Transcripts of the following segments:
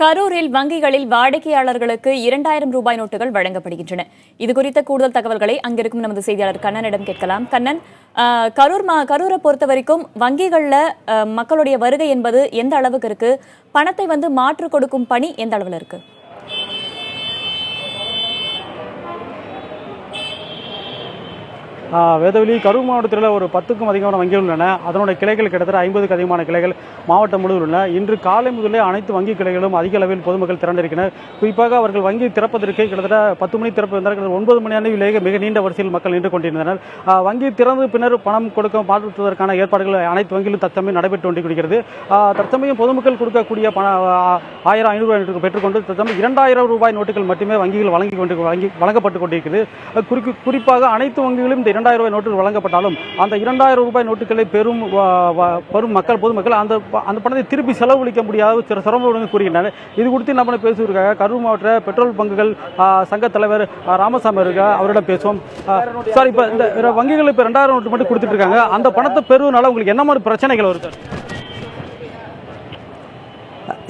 கரூரில் வங்கிகளில் வாடிக்கையாளர்களுக்கு 2000 ரூபாய் நோட்டுகள் வழங்கப்படுகின்றன. இதுகுறித்த கூடுதல் தகவல்களை அங்கிருக்கும் நமது செய்தியாளர் கண்ணனிடம் கேட்கலாம். கண்ணன், கரூரை பொறுத்த வரைக்கும் வங்கிகள்ல மக்களுடைய வருகை என்பது எந்த அளவுக்கு இருக்கு? பணத்தை மாற்று கொடுக்கும் பணி எந்த அளவுல இருக்கு? வேதவெளி கரூர் மாவட்டத்தில் ஒரு 10க்கும் அதிகமான வங்கிகள் உள்ளன. அதனுடைய கிளைகள் கிட்டத்தட்ட 50க்கு அதிகமான கிளைகள் மாவட்டம் முழுவதும் உள்ளன. இன்று காலை முதலே அனைத்து வங்கி கிளைகளும் அதிக அளவில் பொதுமக்கள் திரண்டிருக்கின்றனர். குறிப்பாக அவர்கள் வங்கி திறப்பதற்கு கிட்டத்தட்ட 10 மணி திறப்பு இருந்தால் 9 மணி அளவிலேயே மிக நீண்ட வரிசையில் மக்கள் நின்று கொண்டிருந்தனர். வங்கி திறந்து பின்னர் பணம் கொடுக்க மாற்றுவதற்கான ஏற்பாடுகள் அனைத்து வங்கிகளும் தற்சமயம் நடைபெற்று கொண்டிருக்கிறது. தற்சமயம் பொதுமக்கள் கொடுக்கக்கூடிய 1500 ரூபாய் பெற்றுக்கொண்டு தற்சமயம் 2000 ரூபாய் நோட்டுகள் மட்டுமே வங்கிகள் வழங்கப்பட்டு கொண்டிருக்கிறது. குறிப்பாக அனைத்து வங்கிகளும் இந்த 2000 ரூபாய் நோட்டுகள் வழங்கப்பட்டாலும் அந்த 2000 ரூபாய் நோட்டுகளை பெறும் பொதுமக்கள் அந்த பணத்தை திருப்பி செலவழிக்க முடியாத சிரமங்களுடன் கூறுகின்றனர். இது குறித்து நம்ம பேசுவதற்காக கரூர் மாவட்ட பெட்ரோல் பங்குகள் சங்க தலைவர் ராமசாமி அவரிடம் பேசுவோம். சார், இப்போ இந்த வங்கிகள் இப்போ 2000 நோட்டு மட்டும் கொடுத்துட்டு இருக்காங்க. அந்த பணத்தை பெறுவதனால உங்களுக்கு என்ன மாதிரி பிரச்சனைகள் வருது?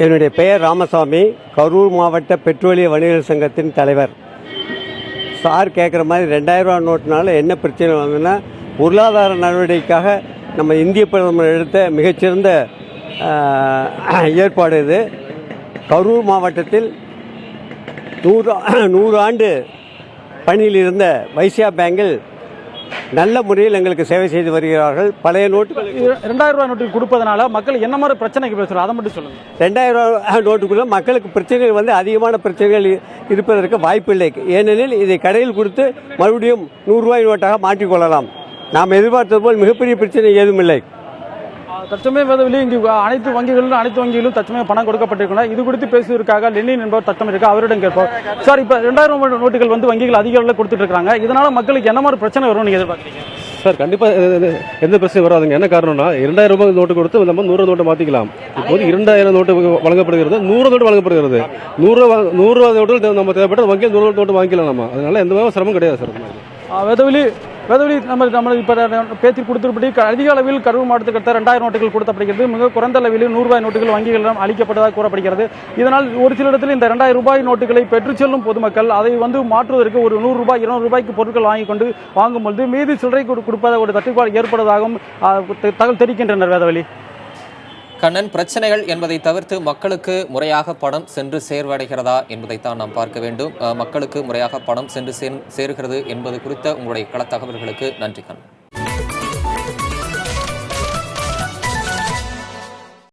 என்னுடைய பெயர் ராமசாமி, கரூர் மாவட்ட பெட்ரோலிய வணிகர் சங்கத்தின் தலைவர். சார் கேட்குற மாதிரி 2000 ரூபா நோட்டுனால என்ன பிரச்சனை வந்ததுன்னா, பொருளாதார நடவடிக்கைக்காக நம்ம இந்திய பிரதமர் எடுத்த மிகச்சிறந்த ஏற்பாடு இது. கரூர் மாவட்டத்தில் 100 ஆண்டு பணியில் இருந்த வைசியா பேங்கில் நல்ல முறையில் எங்களுக்கு சேவை செய்து வருகிறார்கள். பழைய நோட்டுகள் 2000 ரூபாய் நோட்டுகள் கொடுப்பதனால மக்கள் என்ன மாதிரி பிரச்சனைக்கு பேசுகிறோம், அதை மட்டும் சொல்லுங்கள். 2000 ரூபாய் நோட்டுக்குள்ள மக்களுக்கு பிரச்சனைகள் அதிகமான பிரச்சனைகள் இருப்பதற்கு வாய்ப்பில்லை. ஏனெனில் இதை கடையில் கொடுத்து மறுபடியும் 100 ரூபாய் நோட்டாக மாற்றிக்கொள்ளலாம். நாம் எதிர்பார்த்தது போல் மிகப்பெரிய பிரச்சனை ஏதும் இல்லை. தற்சமயம் வேதவெளி இங்கு அனைத்து வங்கிகளிலும் தற்சமயம் பணம் கொடுக்கப்பட்டிருக்கிறார். இது குறித்து பேசுவதற்காக லெனின் என்பவர் தற்சமயம் இருக்கு, அவரிடம் கேட்போம். சார், இப்போ 2000 ரூபாய் நோட்டுகள் வங்கிகள் அதிக அளவில் கொடுத்துட்டு இருக்காங்க. இதனால மக்களுக்கு என்ன மாதிரி பிரச்சனை வரும் நீங்க எதிர்பார்க்குறீங்க? சார், கண்டிப்பாக எந்த பிரச்சனையும் வராதுங்க. என்ன காரணம்னா, 2000 ரூபாய் நோட்டு கொடுத்து நம்ம 100 நோட்டு மாற்றிக்கலாம். இப்போது 2000 நோட்டு வழங்கப்படுகிறது, 100 நோட்டு வழங்கப்படுகிறது. 100 ரூபா நோட்டு நம்ம தேவைப்பட்ட வங்கியில் 100 நோட்டு வாங்கிக்கலாம் நம்ம. அதனால எந்த சிரமம் கிடையாது சார். வேதவெளி நம்ம இப்போ பேசி கொடுத்தபடி அதிக அளவில் கரூர் மாவட்டத்துக்கு 2000 நோட்டுகள் கொடுத்தப்படுகிறது. மிக குறைந்த அளவில் 100 ரூபாய் நோட்டுகள் வங்கிகளிடம் அளிக்கப்பட்டதாக கூறப்படுகிறது. இதனால் ஒரு சில இடத்தில் இந்த 2000 ரூபாய் நோட்டுகளை பெற்றுச் செல்லும் பொதுமக்கள் அதை மாற்றுவதற்கு ஒரு 100 ரூபாய் 200 ரூபாய்க்கு பொருட்கள் வாங்கும்பொழுது மீது சில்லறை கொடுப்பத ஒரு தட்டுப்பாடு ஏற்படுவதாகவும் தகவல் தெரிவிக்கின்றனர். வேதவெளி கண்ணன், பிரச்சனைகள் என்பதை தவிர்த்து மக்களுக்கு முறையாக பணம் சென்று சேர்வடைகிறதா என்பதைத்தான் நாம் பார்க்க வேண்டும். மக்களுக்கு முறையாக பணம் சென்று சேருகிறது என்பது குறித்த உங்களுடைய கள தகவல்களுக்கு நன்றி கண்ணன்.